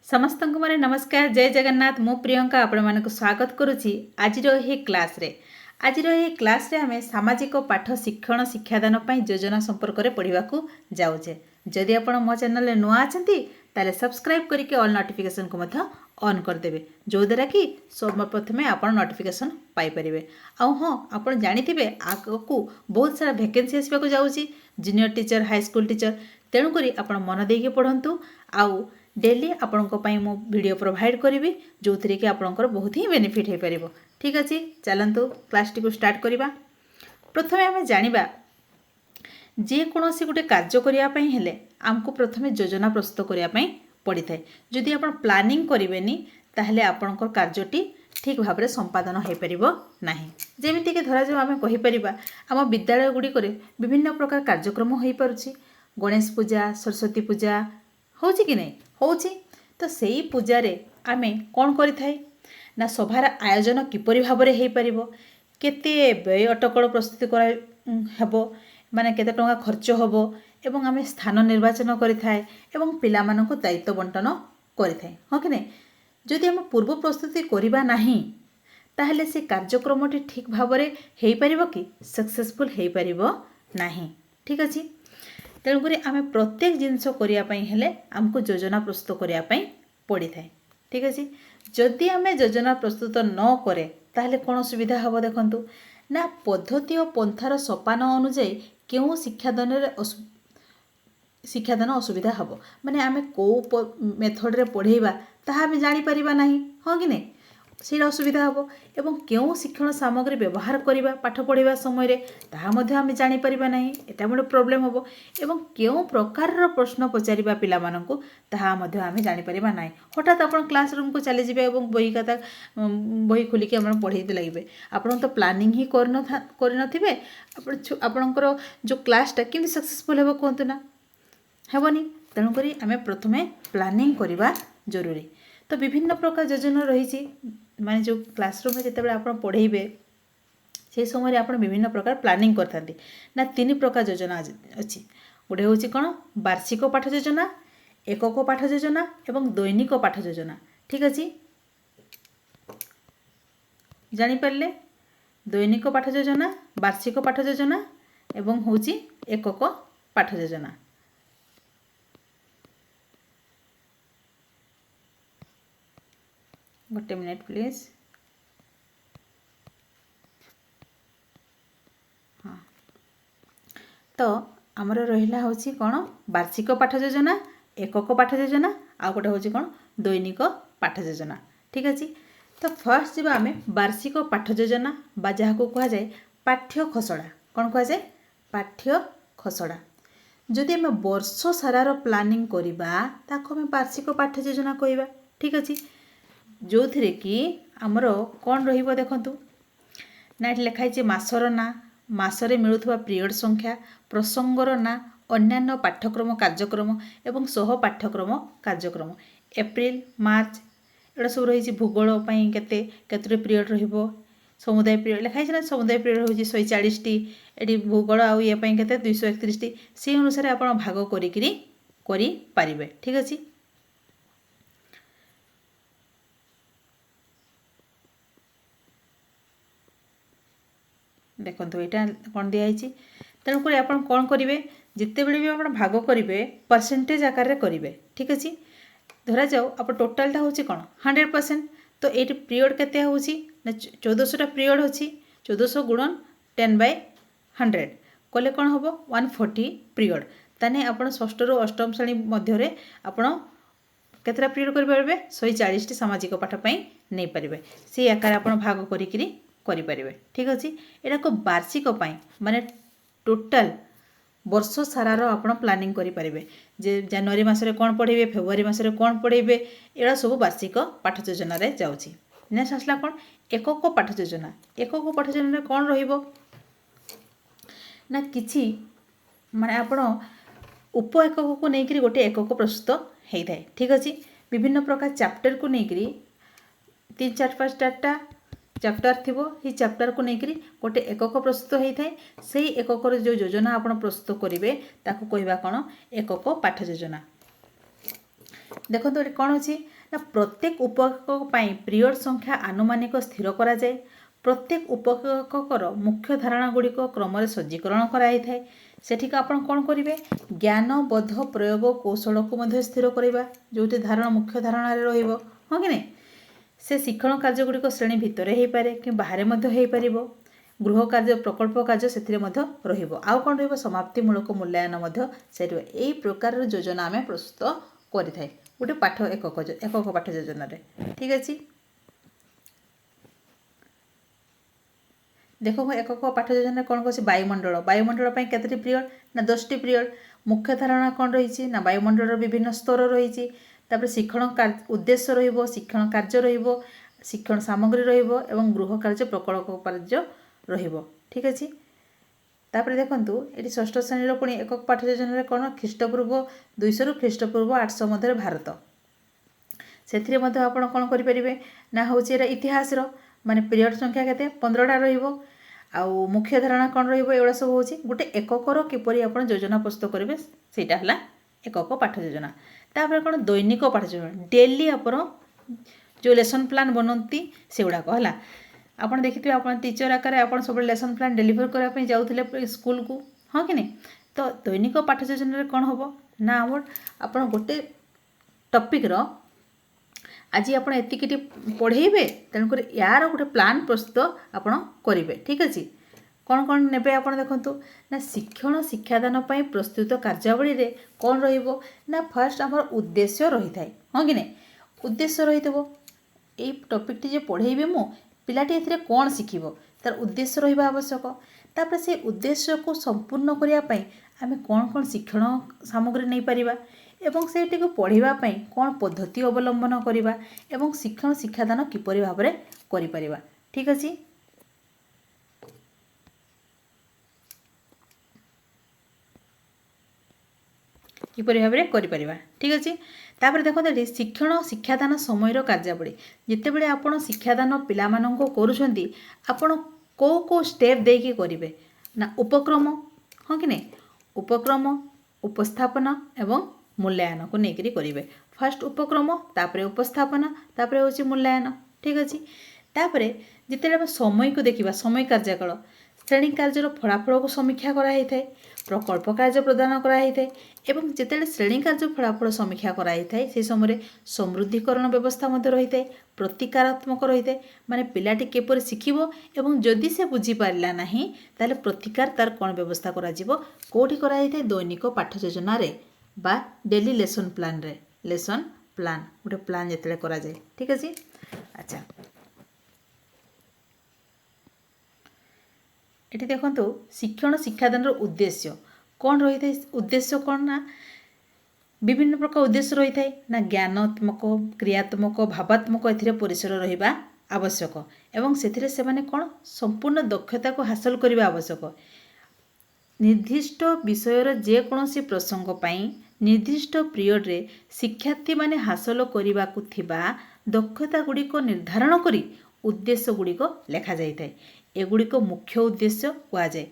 समस्त को मारे नमस्कार जय जगन्नाथ मु प्रियंका आपण मानक स्वागत करुच्ची आज क्लास रे आज क्लास रे आमे सामाजिक पाठ शिक्षण शिक्षादान पई योजना संपर्क में पढ़ा जाऊे। जदि आपण मो चैनल नुआ अछंती ताले सब्सक्राइब करके ऑल नोटिफिकेशन को मध्य ऑन करदेवे जो द्वारा कि सर्वप्रथमे आपण नोटिफिकेशन पाई परिबे। आ हाँ आपण जानिथिबे आगकू बहुत सारा वैकेंसी आसबाक जाउची junior teacher high school teacher तेणु करी आपण मन देके पढ़ंतु। आउ डेली आपणों मु वीडियो प्रोवाइड करी जो थी कि आपणकर बहुत ही बेनिफिट हो पार। ठीक अच्छे चलतु क्लास टी को स्टार्ट करवा। प्रथमे आम जाना जेकोसी गोटे कार्य करने आमको प्रथमे योजना प्रस्तुत करने पड़ी था। जदि आप प्लानिंग करेंगे ताहले आपणकर कार्यटी ठीक भाव में संपादन हो पार ना। जमीक धरा जाऊ आम कहीपर आम विद्यालय गुड़िक विभिन्न प्रकार कार्यक्रम हो पारुछि। गणेश पूजा सरस्वती पूजा हो कि नहीं होची तो सही पूजा रे आमे कौन करि थाई ना सभार आयोजन किपरि भाबरे हे परिबो केते व्यय अटकल प्रस्तुत करा हेबो माने केते टंका खर्च होबो एवं आमे स्थान निर्वाचन करि थाए एवं पिला माननको दायित्व बंटन करि थाए। हो कि नहीं जदि हम पूर्व प्रस्तुति करिबा नाही ताहले से कार्यक्रमटी ठीक भाबरे हे परिबो कि सक्सेसफुल हे परिबो नाही। ठीक अछि तेणुक आम प्रत्येक जिनस करने आमको योजना प्रस्तुत करने पड़ी था। ठीक अच्छे जदि आम योजना प्रस्तुत न करे ताहले कौन सुविधा हम देखु ना पद्धति और पंथार सोपान अनुजाई क्यों शिक्षादान असुविधा हम माने आम कौ मेथड रे पढ़ेबा ताहा आम जापर ना। हाँ कि नहीं से असुविधा हम एवं क्यों शिक्षण सामग्री व्यवहार करवा पाठ पढ़ा समय ताहा आम जापर ना एटा बड़े प्रोब्लेम हम एवं क्यों प्रकार प्रश्न पचारिबा पिला माननकु ताहा आम जापर ना। हठात आप क्लासरूम को चली जाए और बही खाता बही खोलिक आप पढ़े लगे आप तो प्लानिंग ही करनथिबे आपणकर जो क्लासटा केमि सक्सेसफुल हेबो कहतु ना हेबनी। तेणुक आम प्रथमे प्लानिंग करवा जरूरी। तो विभिन्न प्रकार योजना रही माने जो क्लासरूम में जिते आप पढ़ेबे से समय आप विभिन्न प्रकार प्लानिंग करते ना। तीन प्रकार योजना अच्छी गोटे हूँ कौन वार्षिक पाठ योजना एकक पाठ योजना एवं दैनिक पाठ योजना। ठीक अच्छे जानीपारे दैनिक पाठ योजना वार्षिक पाठ योजना एवं हूँ एकक पाठ योजना। गोटे मिनिट प्लीज। हाँ तो आमर रहा हूँ कौन वार्षिक पाठ योजना एकक पाठ योजना आ गोटे हूँ कौन दैनिक पाठ योजना। ठीक अच्छे तो फर्स्ट जब आम वार्षिक पाठ योजना बा जहाँ को कह जाए पाठ्य खसड़ा कौन कह जाए पाठ्य खसड़ा जदि आम वर्ष सारार प्लानिंग करवा ताको आम वार्षिक पाठ योजना कहवा। ठीक अच्छे जो थी कि आमर कौन रहिबो देखंतु ना ये लिखाई मासर ना मासरे मिलुथुवा पीरियड संख्या प्रसंगर ना अन्यान्य पाठ्यक्रम कार्यक्रम एवं सह पाठ्यक्रम कार्यक्रम एप्रिल मार्च एटा सब रही भूगोल केते केतरे पीरियड रहिबो समुदाय पीरियड लिखाई ना समुदाय पीरियड होची 140 टी एटी भूगोल आउ ये केते 231 टी से अनुसार आपण भाग करि पारिबे। ठीक अछि देखो यहाँ कौन दिखाई तेणुक आप कौन करेंगे जिते बड़े भी आप भाग करेंगे परसेंटेज आकार में करेंगे। ठीक अच्छे धरा जाऊ आप टोटालटा हूँ कौन 100% तो ये पीरियड केते हूँ ना 1400टा पीरियड अच्छी 1400 गुणन 10/100 कले कौन हम 140 पीरियड ताने आप षष्ठ रु अष्टम श्रेणी मध्य आपण केतटा पीरियड करेंगे 140 सामाजिक पाठपाई नहीं पारे से आकार आप भाग करें। ठीक अच्छे यहाँ को वार्षिक माने टोटाल वर्ष सारार आप प्लानिंग करेंगे जे जनवरी मासरे कौन पढ़ेबे फेब्रुआरी मासरे कौन पढ़ेबे एड़ा सब वार्षिक पाठ योजना रे जाउची। नेक्स्ट आसला कौन एकक पाठ योजना एकक पाठ योजना कौन रहिबो ना किछि माने आपण उप एकक को लेकर गोटे एकक प्रस्तुत होता है। ठीक अच्छे विभिन्न प्रकार चैप्टर को लेकर 3 4 5 4टा चैप्टर थी ये चैप्टर को लेकर गोटे एकक प्रस्तुत होता है से एकक जो योजना आप प्रस्तुत करेंगे ताको कहवा कौन एकक पाठ योजना। देखो तो कौन अच्छी ना प्रत्येक उपकक पिरियड संख्या आनुमानिक स्थिर करा जाए। प्रत्येक उपककर मुख्य धारणा गुड़िक क्रम सज्जीकरण कराई थाए। सेठिक आपण कौन करेंगे ज्ञान बोध प्रयोग कौशल को स्थिर करवा जो धारणा मुख्य धारणा रही हाँ कि नहीं से शिक्षण कार्य गुड़िक श्रेणी भितर हो पारे कि बाहर हो पार गृह कार्य प्रकल्प कार्य से आउ कौन रही समाप्तिमूलक मूल्यांकन से यही प्रकार योजना आम प्रस्तुत करें गोटे पाठ एकक पाठ योजना रे ठीक अच्छे। देख एकक पाठ योजना कौन कह वायुमंडल वायुमंडल केतोटी पीरियड ना 10टी पीरियड मुख्य धारणा कौन रही ना वायुमंडल विभिन्न स्तर रही शिक्षण उद्देश्य रहिबो शिक्षण कार्य रहिबो शिक्षण सामग्री रहिबो एवं गृह कार्य प्रकल्प कार्य रहिबो ठीक अच्छे। तापर देखंतु एटी षष्ठ श्रेणी पुणी एकक पाठ योजना कौन ख्रीष्टपूर्व 200 रु ख्रीष्टपूर्व 800 मध्य भारत से आप कौन करेंगे ना हूँ इतिहास माने पीरियड संख्या केते 15टा रहिबो आउ मुख्य धारणा कौन रहिबो एवढा सब होची गोटे एककर किपरि आपण योजना प्रस्तुत करेंगे सेटा हला एकक पाठ योजना। तापर कौन दैनिक पाठ योजना डेली आपण जो लेसन प्लान बनती से गुड़ाक है आपड़ देखिए आप टीचर आकार आप सब लेसन प्लान डेलीवर करने जाऊे स्कूल को हाँ कि नहीं तो दैनिक पाठ योजना कौन हम ना आप गोटे टॉपिक आज आप एतिकी पढ़ेबे तेणुक यार गोटे प्लान प्रस्तुत आप करेंगे ठीक अच्छे। कौन कौन ने आप देखु ना शिक्षण शिक्षादान प्रस्तुत कार्यावली रे कौन ना फर्स्ट आम उद्देश्य रही था हाँ कि नहीं उद्देश्य रही ये टॉपिक टी पढ़ेबी मु पिलाटी ए कौन शिखब तार उद्देश्य रहा आवश्यक तापर से उद्देश्य को संपूर्ण करने आम कौन कौन शिक्षण सामग्री नहीं पारिबा एवं सेटी को पढ़ाई कौन पद्धति अवलंबन करवा एवं शिक्षण शिक्षादान किपरि भाव में करि परिबा ठीक अच्छे। किपरि भाव में करि परिबा ठीक अच्छे। तापर देखते शिक्षण शिक्षादान समय कार्यावली जितेबले आप शिक्षादान पिलामानंको करुछंती आपण को को स्टेप देकी करिवे ना उपक्रम हाँ कि नहीं उपक्रम उपस्थापन एवं मूल्यांकन को लेकर करेंगे फास्ट उपक्रम तापर उपस्थापना तापर हूँ मूल्यांकन ठीक अच्छे। तापर जिते समय को देखा समय कार्यकाल श्रेणी कार्यर फलाफल को समीक्षा कराई थाए प्रकल्प कार्य प्रदान कराई थाए एवं जिते श्रेणी कार्य फलाफल समीक्षा कराई थाए से समय समृद्धिकरण व्यवस्था रही है प्रतिकारात्मक रही है माने पिलाटी केपरि शिखिबो एवं जदि से बुझी पारिला नाही ताले प्रतिकार तार कौन व्यवस्था करा जिवो कोठी कराई थाए दैनिक पाठ योजना रे बा डेली लेसन प्लान रे लेसन प्लान गोटे प्लान जिते करा जाए ठीक अच्छे। अच्छा ये देखो शिक्षण शिक्षादान उद्देश्य कौन रही है उद्देश्य कौन ना विभिन्न प्रकार उद्देश्य रही है ना ज्ञानात्मक क्रियात्मक भावात्मक ए परिसर रहा आवश्यक एवं से माने कौन संपूर्ण दक्षता को हासिल करने आवश्यक निर्दिष्ट विषयर जेकोसी प्रसंग पाई निर्दिष्ट पीरियड रे शिक्षार्थी माने हासिल करने को थिबा दक्षता गुड़िक निर्धारण करी उद्देश्य गुड़िक लेखा जाई थाए एगुड़िक मुख्य उद्देश्य कहुए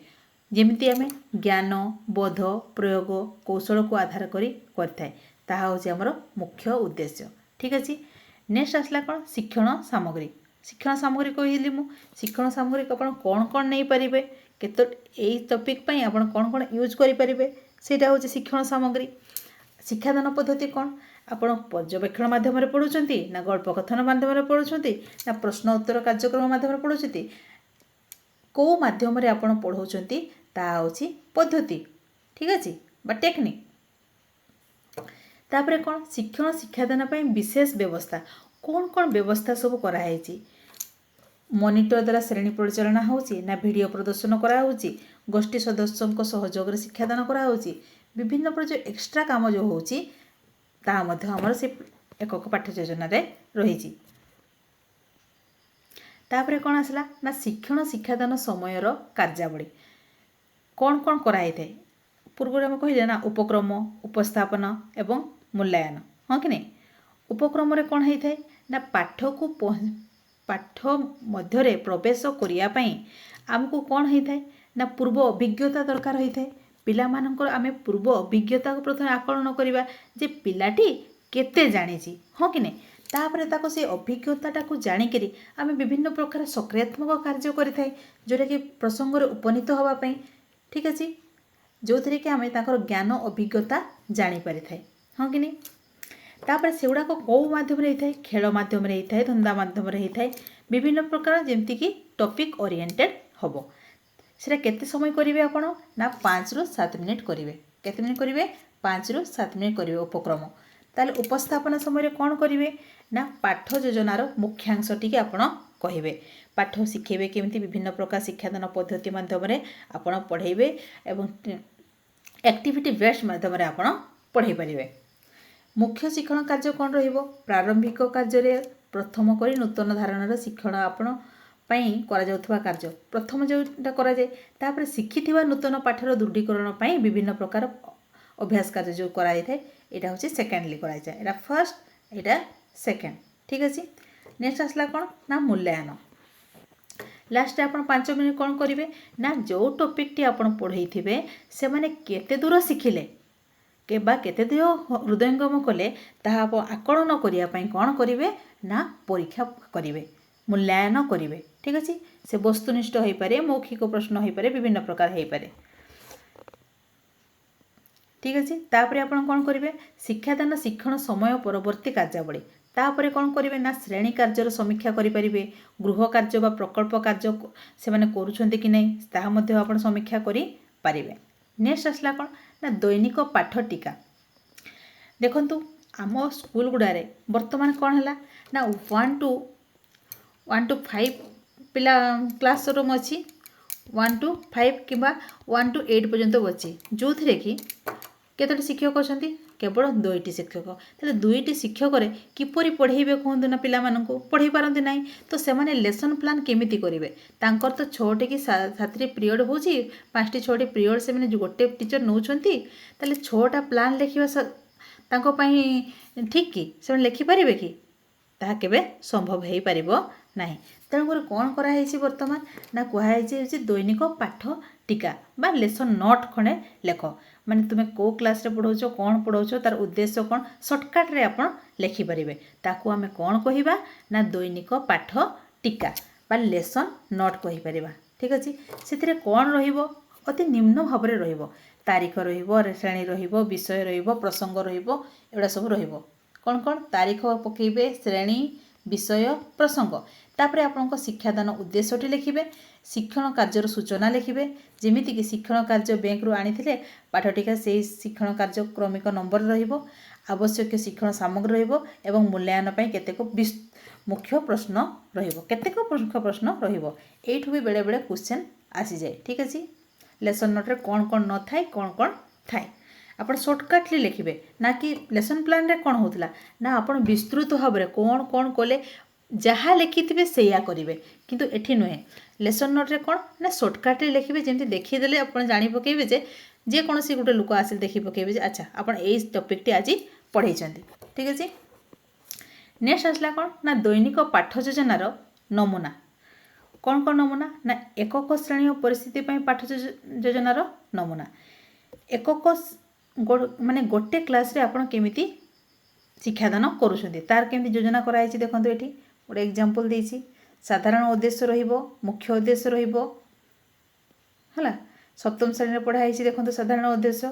जमीती आम ज्ञान बोध प्रयोग कौशल को आधार करी करथाए ताहा होछि हमर मुख्य उद्देश्य ठीक अच्छे। नेक्स्ट आसला कौन शिक्षण सामग्री कहली मु शिक्षण सामग्री आप कौन कौन नहीं पारे केत यही टॉपिक आप कौन कौन यूज करें सेटा हूँ शिक्षण सामग्री। शिक्षादान पद्धति कौन आपण पर्यवेक्षण माध्यम पढ़ुंट ना गल्प कथन माध्यम पढ़ुंट ना प्रश्न उत्तर कार्यक्रम माध्यम पढ़ुंट कौ माध्यम आपण पढ़ाऊँच ताहा हूँ पद्धति ठीक अच्छे बा टेक्निक। तापर कौन शिक्षण शिक्षादान विशेष व्यवस्था कौन कौन व्यवस्था सब कराई मॉनिटर द्वारा श्रेणी परिचालना होची ना वीडियो प्रदर्शन कराऊँगी गोष्ठी सदस्यों सहयोग शिक्षादान कराऊँगी विभिन्न प्रकार जो एक्स्ट्रा काम जो होची ता मध्य हमर से एकक पाठ योजना रे रही। तापर कौन आसला ना शिक्षण शिक्षादान समय कार्यावली कौन कौन कराई थाए पूर्व आम कहले ना उपक्रम उपस्थापन एवं मूल्यांकन हाँ कि नहीं उपक्रम रे कौन होता है ना पाठ को पाठ मध्य प्रवेश करने आमको कौन होता है ना पूर्व अभिज्ञता दरकार होता है पिला मानकर आमे पूर्व अभिज्ञता को प्रथम आकलन करवा जे पिलाटी केते जानिछि हाँ कि नहीं तापर ताको से अभिज्ञता को जाणिकी आम विभिन्न प्रकार सक्रियात्मक कार्य करें जोटा कि प्रसंग उपनीत होगापी ठीक अच्छे जो थी कि आम ज्ञान अभिज्ञता जापारि था हाँ कि नहीं तापर से गुड़ाक कौ मध्यम होता है खेल मध्यम होता है धंदा मध्यम होता है विभिन्न प्रकार जमती टॉपिक ओरिएंटेड हम से केते समय करेंगे आपण ना 5 रु 7 मिनिट करेंगे केते मिनिट करेंगे 5 रु 7 मिनिट करेंगे उपक्रम ताले उपस्थापना समय कौन करेंगे ना पाठ योजनार मुख्यांश टी आपण कहे पाठ शिखेबे केमती विभिन्न प्रकार शिक्षादान पद्धति माध्यम आपण पढ़ेबे एवं एक्टिविटी बेस्ड माध्यम आपण पढ़े पारे मुख्य शिक्षण कार्य कौन रहिबो प्रारंभिक कार्य प्रथम करी नूतन धारणार शिक्षण आपण पाई करा जाउथबा कार्य प्रथम जोटा करा जाए तापर शिखिथिबा नूतन पाठर दृढ़ीकरण पाई विभिन्न प्रकार अभ्यास कार्य जो कराई थाए एटा होची सेकेंडली कराई जाए एटा फर्स्ट एटा सेकेंड ठीक अछि नेक्स्ट आसला कोन ना मूल्यांकन लास्ट आपण 5 मिनिट कौन करेंगे ना जो टॉपिक टी आपण पढ़ई थिबे से माने केते दूर शिखिले केते दूर हृदयंगम कले ताहा आकलन करिया पई कौन करेंगे ना परीक्षा करेंगे मूल्यांकन करेंगे ठीक अच्छे से वस्तुनिष्ठ हो पारे मौखिक प्रश्न हो पारे विभिन्न प्रकार हो पारे ठीक अच्छे तापर आपण कौन करेंगे शिक्षादान शिक्षण समय परवर्ती कार्यावली तापर कौन करेंगे ना श्रेणी कार्यर समीक्षा करेंगे गृह कार्य बा प्रकल्प कार्य से माने करुछंती कि नहीं ताहा मध्य आपण समीक्षा करें नेक्स्ट आसला कौन ना दैनिक पाठ टीका देखंतु आम स्कूल गुड़ारे वर्तमान कौन है ना 1 to 5 पिला क्लास रूम अच्छी 1 to 5 कि 1 to 8 पर्यंत अच्छी जो थी कि केतोटी शिक्षक अच्छा केवल 2टी शिक्षक तेल 2टी शिक्षक किपरि पढ़ेबे कहतु ना पिला मानकु पढ़े पारंती नहीं तो से माने लेसन प्लान केमिति करेंगे तांकर तो 6टी कि 7टी पीरियड होची 5टी 6टी पीरियड से माने गोटे टीचर नौछंती ताले 6टा प्लान लिखिबा तांको पई ठीक कि से लिखि पारिबे कि ताहा केबे संभव हो पारिबो नहीं तेणुकर कौन कराई वर्तमान ना कहुई दैनिक पाठ टीका बा लेसन नोट खंडे लेख माने तुम्हें को क्लास रे पढ़ाउछ कौन पढ़ाउछ तार उद्देश्य कौन सर्टकट रे आपण लिखिपारे ताकू आमे कौन कहिबा ना दैनिक पाठ टीका बा लेसन नोट कहिपारे ठीक अच्छे से कौन रहिबो अति निम्न भाव में रहिबो तारीख रहिबो श्रेणी रहिबो विषय रहिबो प्रसंग रहिबो एडा सब रहिबो कौन कौन तारीख पकेबे श्रेणी विषय प्रसंग तापर आपनको शिक्षादान उद्देश्यटी लिखिबे शिक्षण कार्यर सूचना लिखिबे जेमिति कि शिक्षण कार्य बैंक रु आनिथिले पाठ टीका से शिक्षण कार्य क्रमिक नंबर रहिबो आवश्यक शिक्षण सामग्री रहिबो एवं मूल्यांकन पई केतेक मुख्य प्रश्न रहिबो केतेक मुख्य प्रश्न रहिबो एठु भी बेले बेले क्वेश्चन आसी जाए ठीक अछि लेसन नोट रे कौन कौन न थाए कौन थाए आपण सर्टकटली लिखिबे ना कि लेसन प्लान रे कौन होतला ना आपण विस्तृत भाव में कौन कौन कले जहाँ लिखिथे से करेंगे किंतु एठी नुहे लेसन नोट रे कौन ना सर्टकटली लिखिबे जेमति देखिदेले आपण जानि पकेबे जे कोनोसी गुटे लोक आसे देखि पकेबे अच्छा आपण एई टॉपिक टी आज पढ़ाई ठीक अछि नेक्स्ट आसला कौन ना दैनिक पाठ योजनार नमूना कौन कौन नमूना ना एकक श्रेणी परिस्थिति पई पाठ योजनार नमूना एकक माने गोटे क्लास रे आपण केमिति शिक्षादान करुछंती तार केमिति योजना कराई छि देखंतु एठी गोटे एग्जांपल देछि साधारण उद्देश्य रहिबो मुख्य उद्देश्य रहिबो हला सप्तम श्रेणी पढ़ाई छि देखंतु साधारण उद्देश्य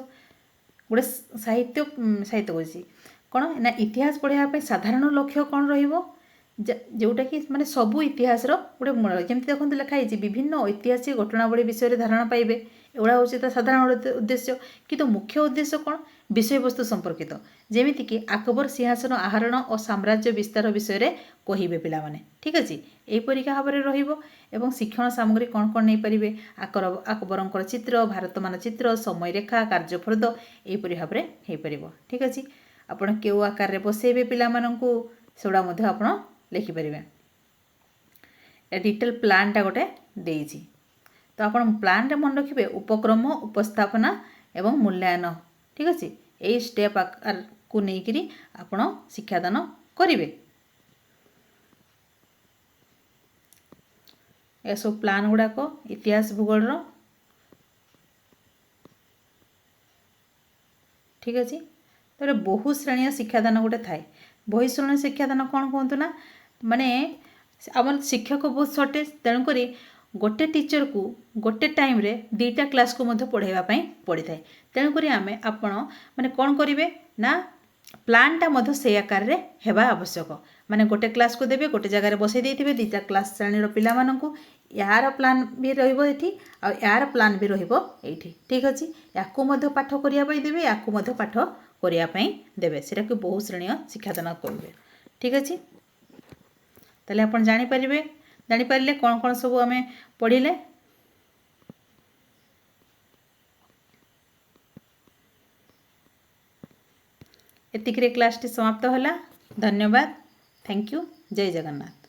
गोटे साहित्य होछि कोन ना इतिहास पढ़ाया पे साधारण लक्ष्य कोन रहिबो जोटा कि माने सबु इतिहास रो गोटे मूल जेमति देखंतु लिखा है विभिन्न ऐतिहासिक घटनावली विषय रे धारणा पाइबे एवढा होछि त साधारण उद्देश्य किंतु मुख्य उद्देश्य कोन विषय वस्तु संपर्कित जेमिति कि अकबर सिंहासन आहरण और साम्राज्य विस्तार विषय रे कहिबे पिला माने ठीक अछि एई परीक्षा भाबरे रहिबो एवं शिक्षण सामग्री कोन कोन नै परिबे अकबरंकर चित्र भारत मानचित्र समय रेखा कार्यफलद एई परि भाबरे हे परिबो ठीक अछि आपण केउ आकार रे बसेबे पिला माननकु सेडा मध्ये आपण लिखि परिबे ए डिटेल प्लान टा गोटे देइछि तो आपण प्लान रे मन रखिबे उपक्रम उपस्थापना एवं मूल्यांकन ठीक अछि एई स्टेप को नै करी आपण शिक्षादान करिवे ए सब प्लान गुडा को इतिहास भूगोल रो ठीक अछि तरे बहु श्रेणी शिक्षादान गोटे थाए बहिशरण शिक्षादान कौन कहतु ना माने आम शिक्षक बहुत सर्टेज तेणुक गोटे टीचर को गोटे टाइम रे 2टा क्लास को मध्य पढ़ाइवाई पड़ी था। तेणुक आम आपण मैंने कौन करेंगे ना प्लानटा मध्य से आकार रे हेबा आवश्यक माने गोटे क्लास को देवे गोटे जगह बसई देथिबे 2टा क्लास श्रेणी पिला माननकु यार प्लान भी रहिबो एठी आ यार प्लान भी रहिबो एठी ठीक अछि याकु मध्य पाठ करिया पई देबे याकु मध्य पाठ करिया पई देबे सेटा को बहु श्रेणी शिक्षादान करबे ठीक अछि। ताले आपण जानि पारिले कोन कोन सब आमे पढिले एतिकरे क्लास टी समाप्त होला। धन्यवाद। Thank you. जय जगन्नाथ।